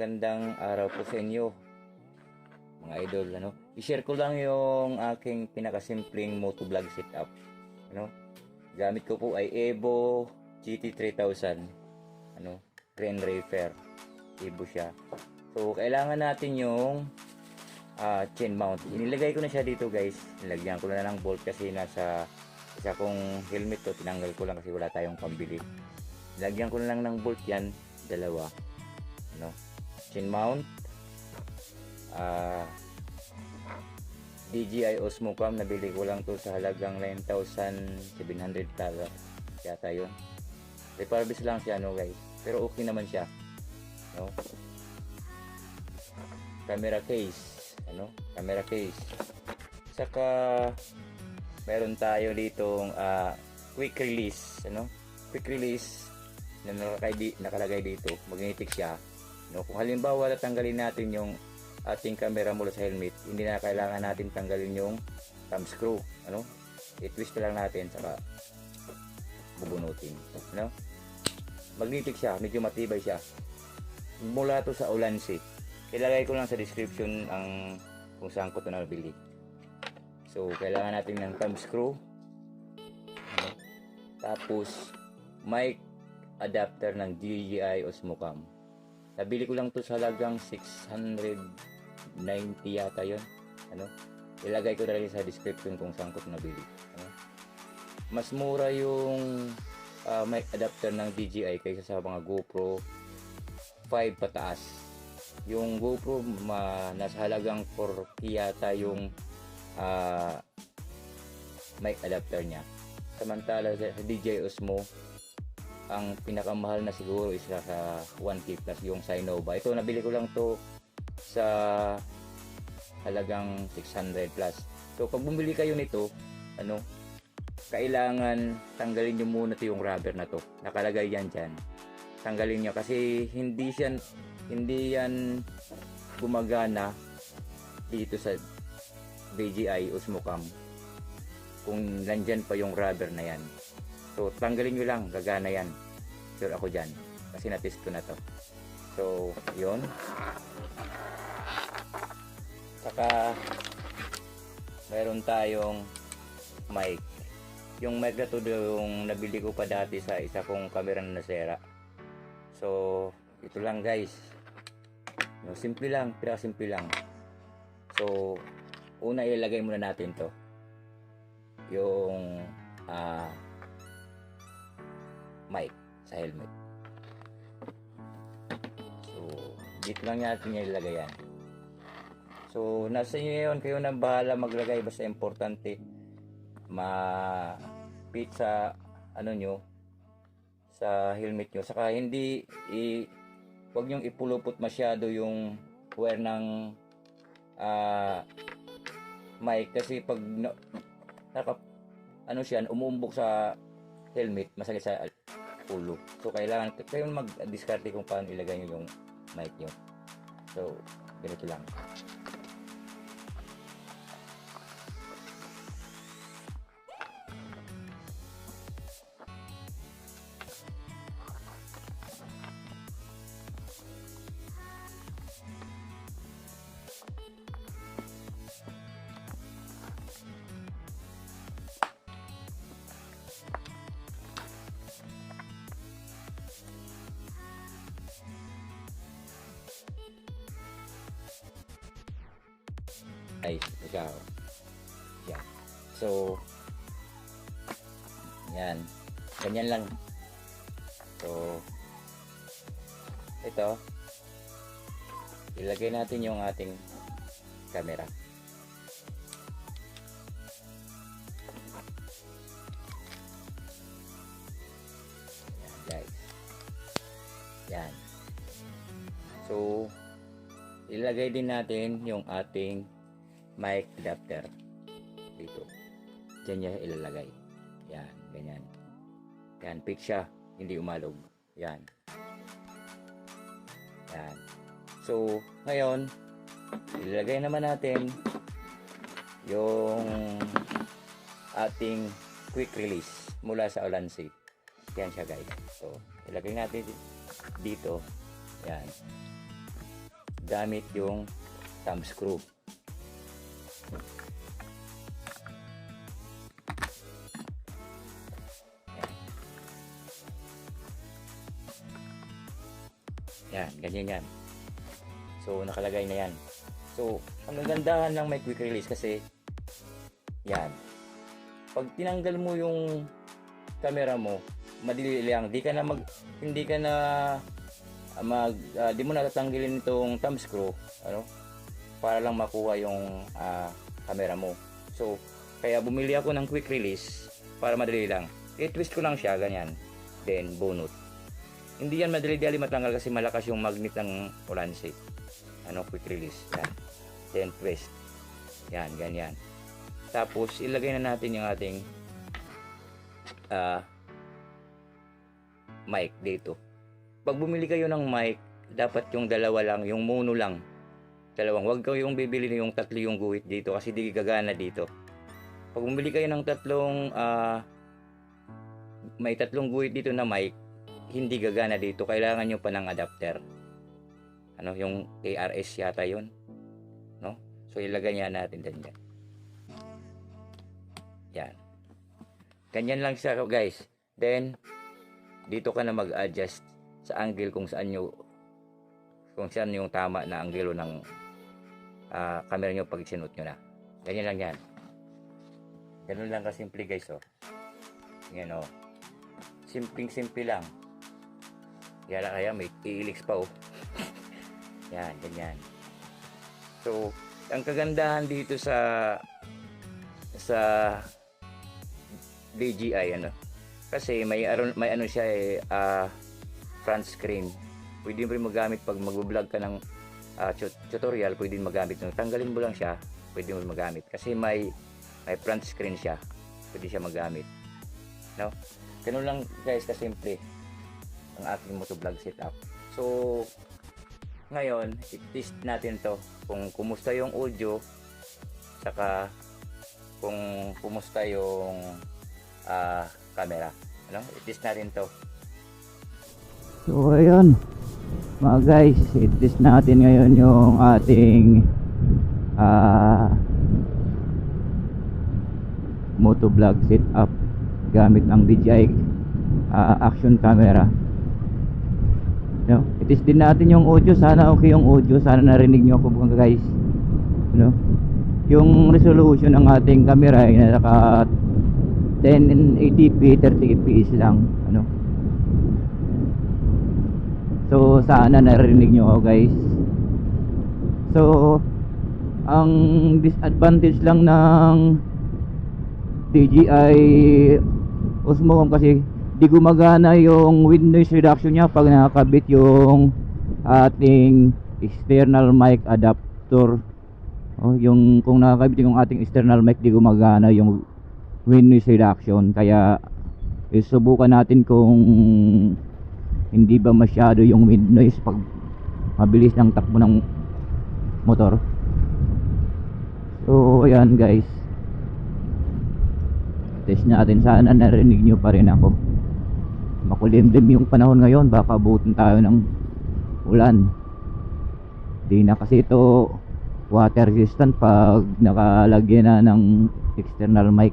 magandang araw po sa inyo, mga idol. I-share ko lang yung aking pinakasimpleng motovlog setup. Gamit ko po ay Evo GT3000. Green Reefer. Evo siya. So, kailangan natin yung chain mount. Inilagay ko na siya dito, guys. Nilagyan ko na ng bolt kasi nasa isa kong helmet to. Tinanggal ko lang kasi wala tayong pambili. Nilagyan ko na lang ng bolt yan. Dalawa. Chain mount, DJI Osmo Cam, nabili ko lang to sa halagang 9,700 yata yun. Repurpose lang siya, guys, pero okay naman siya. Camera case, camera case. Saka meron tayo ditong quick release, quick release na nakalagay dito. Magnetic siya. Kung halimbawa tatanggalin natin yung ating camera mula sa helmet, hindi na kailangan natin tanggalin yung thumb screw. I-twist lang natin saka bubunutin. Magnetic siya, medyo matibay siya. Mula to sa Ulanzi. Ilagay ko lang sa description ang kung saan ko ito nabili. So kailangan natin ng thumb screw. Tapos mic adapter ng DJI Osmo Cam. Nabili ko lang to sa halagang 690 yata yun. Ilagay ko na rin sa description kung saan ko nabili. Mas mura yung mic adapter ng DJI kaysa sa mga GoPro 5 pataas. Yung GoPro nasa halagang 4 yata yung mic adapter nya. Samantala sa DJI Osmo, ang pinakamahal na siguro is sa 1K plus yung Sinova. Ito nabili ko lang to sa halagang 600 plus. So pag bumili kayo nito, kailangan tanggalin nyo muna to yung rubber na to. Nakalagay yan dyan. Tanggalin nyo kasi hindi yan gumagana dito sa DJI Osmo Cam kung nandyan pa yung rubber na yan. So tanggalin nyo lang, gagana yan. Sure ako dyan kasi na-test ko na to. So yun. Saka meron tayong mic. Yung mic na to yung nabili ko pa dati sa isa kong camera na nasira. So ito lang, guys. Simple lang, simple lang. So una ilagay muna natin to yung mic sa helmet. So dito lang natin ilagay yan. So nasa inyo yun, kayo na bahala maglagay, basta importante ma-fit sa nyo, sa helmet nyo. Saka hindi wag nyong ipulupot masyado yung wire ng mic kasi pag umuumbok sa helmet, masakit sa ulo. So kailangan kayo mag-discarte kung paano ilagay nyo yung mic nyo. So ganito lang. Ay, siya. Yan. So, yan. Ganyan lang. So, ito. Ilagay natin yung ating camera. Yan, guys. Yan. So, ilagay din natin yung ating mic adapter dito. Diyan niya ilalagay. Yan, ganyan. Yan, fix siya. Hindi umalog. Yan. Yan. So, ngayon, ilalagay naman natin yung ating quick release mula sa Ulanzi. Yan siya, guys. So, ilagay natin dito. Yan. gamit yung thumb screw. Yan, ganyan yan. So, nakalagay na yan. So, ang gandahan lang may quick release kasi yan. Pag tinanggal mo yung camera mo, madali lang. Hindi ka na di mo natatanggalin itong thumb screw, ano? Para lang makuha yung camera mo. So, kaya bumili ako ng quick release para madali lang. I-twist ko lang siya ganyan. Then bunot. Hindi yan madali-dali matanggal kasi malakas yung magnet ng Ulanzi. Ano, quick release. Yan. Then twist. Yan, ganyan. Tapos ilagay na natin yung ating mic dito. Pag bumili kayo ng mic, dapat yung dalawa lang, yung mono lang. Dalawang, wag kayong bibili na yung tatlo yung guhit dito kasi di gagana dito. Pag bumili kayo ng tatlong may tatlong guhit dito na mic, hindi gagana dito. Kailangan nyo pa ng adapter. Ano, yung ARS yata yun. No? So, ilagay niya natin din yan. Yan. Ganyan lang siya, guys. Then, dito ka na mag-adjust sa angle kung saan yung tama na angulo ng camera nyo pag sinuot nyo na. Ganyan lang yan. Ganun lang kasimple, guys, oh. Yan, oh. Simpleng-simple lang. Kaya may iilix pa, oh. Yan, ganyan. So, ang kagandahan dito sa DJI, ano, kasi may ano siya front screen. Pwede mo rin magamit pag mag-vlog ka ng tutorial, pwede mo magamit. Tanggalin mo lang siya, pwede mo magamit kasi may front screen siya, pwede siya magamit, no? Ganun lang, guys, kasimple ang aking motovlog setup. So, ngayon, i-test natin to kung kumusta yung audio, saka kung kumusta yung camera. Ano? I-test natin to. So, ayun, mga guys, i-test natin ngayon yung ating motovlog setup gamit ng DJI action camera. No, i-test din natin yung audio. Sana okay yung audio. Sana narinig nyo ako, mga guys. No? Yung resolution ng ating camera ay naka 1080p 30 fps lang, ano. So sana narinig nyo ako, guys. So ang disadvantage lang ng DJI Osmo Home kasi di gumagana yung wind noise reduction niya pag nakakabit yung ating external mic adapter. Yung kung nakakabit yung ating external mic, di gumagana yung wind noise reduction. Kaya isubukan natin kung hindi ba masyado yung wind noise pag mabilis ng takbo ng motor. So ayan, guys, test natin. Sana narinig nyo pa rin ako. Makulimlim yung panahon ngayon, baka abutin tayo ng ulan. Di na kasi ito water resistant pag nakalagyan na ng external mic.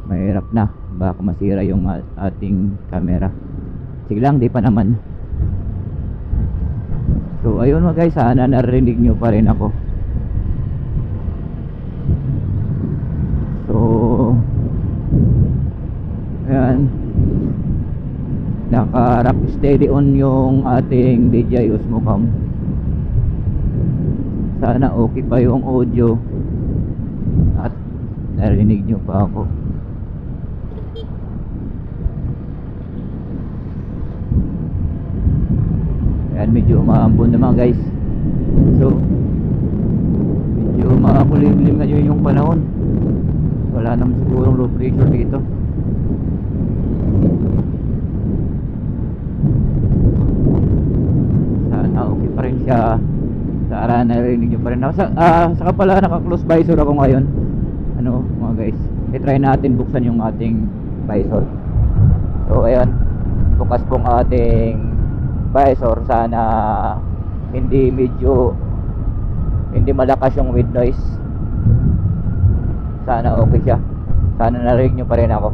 Mahirap na, baka masira yung ating camera. Sige lang, di pa naman. So ayun, mga guys, sana narinig nyo pa rin ako. So ayan, naka-rock steady on yung ating DJI Osmo Cam. Sana okay pa yung audio at narinig nyo pa ako. Ayan, medyo umaambon na, mga guys. So medyo makulimlim ngayon yung panahon. Wala naman sigurong low pressure dito. Okay pa rin siya. Sana narinig nyo pa rin. Saka pala naka-close visor ako ngayon. Ano, mga guys, i-try natin buksan yung ating visor. So ayan, bukas pong ating visor. Sana hindi malakas yung wind noise. Sana okay siya. Sana narinig nyo pa rin ako.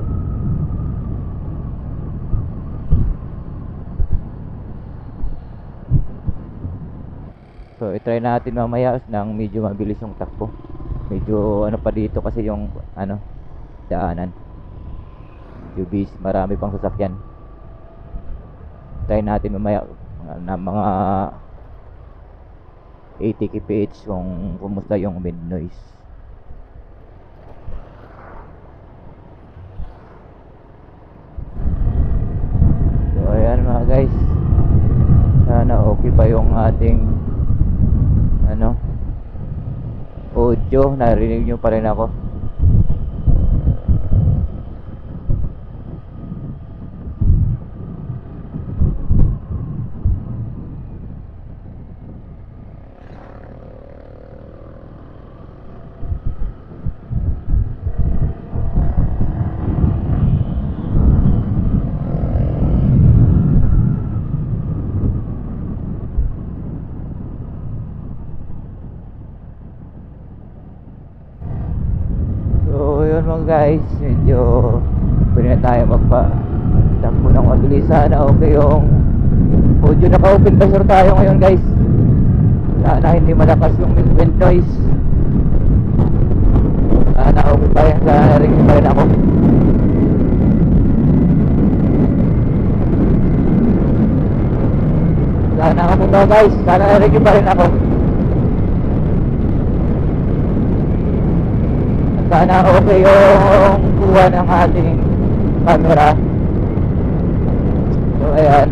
So i-try natin mamaya nang medyo mabilis yung takbo. Medyo ano pa dito kasi yung daanan. Medyo busy, marami pang sasakyan. Try natin mamaya na mga 80 kph kung kumusta yung wind noise. So ayan mga guys, sana okay pa yung ating audio. Narinig nyo pa rin ako. Mga guys, medyo pwede na tayo magpa-takbo ng mabilis. Sana okay yung audio. Naka-open pressure tayo ngayon guys. Sana hindi malakas yung wind noise. Sana okay pa yan. Sana narinig pa rin ako. Sana ako ba guys. Sana narinig pa rin ako. Sana okay yung kuha ng ating camera. So ayan,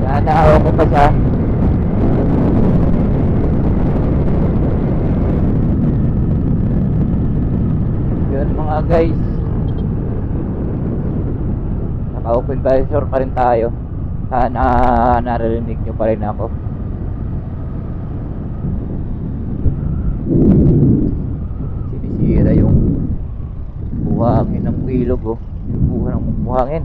sana okay pa siya. Yun mga guys, naka-open visor pa rin tayo. Sana narinig nyo pa rin ako. Sira yung buhangin ng ilog, yung buha ng buhangin.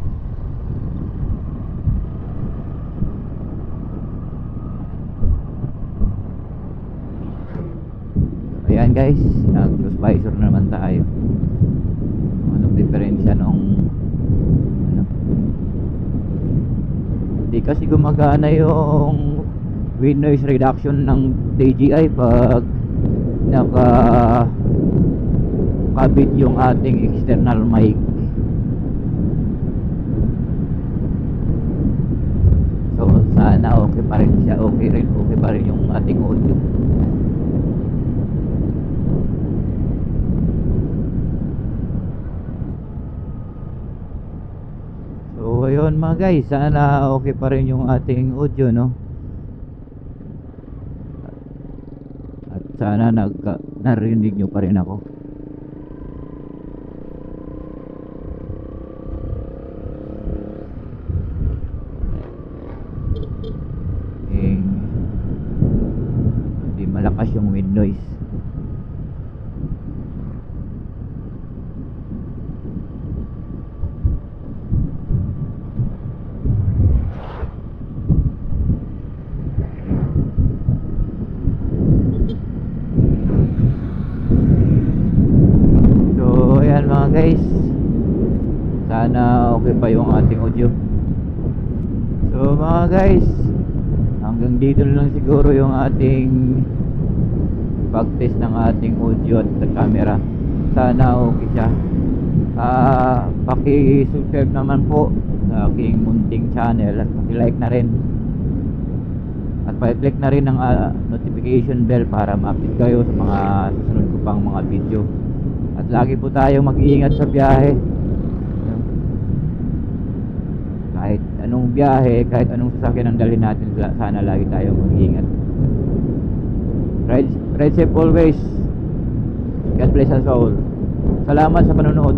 Ayan guys, nag-close visor na naman tayo. Anong diferensya nung hindi kasi gumagana yung wind noise reduction ng DJI pag kabit yung ating external mic. So sana okay pa rin siya, okay pa rin yung ating audio. So ayun mga guys, sana okay pa rin yung ating audio, no? At sana narinig nyo pa rin ako. Hindi malakas yung wind noise. So ayan mga guys, sana okay pa yung ating audio. So mga guys, hanggang dito na lang siguro yung ating pag-test ng ating audio at camera. Sana okay siya. Paki-subscribe naman po sa aking munting channel at paki-like na rin. At paki-click na rin ang notification bell para ma-update kayo sa mga susunod ko pang mga video. At lagi po tayong mag-iingat sa biyahe. Kahit anong biyahe, kahit anong sasakyan ang dalhin natin, sana lagi tayong mag-iingat. Ride safe always. God bless us all. Salamat sa panonood.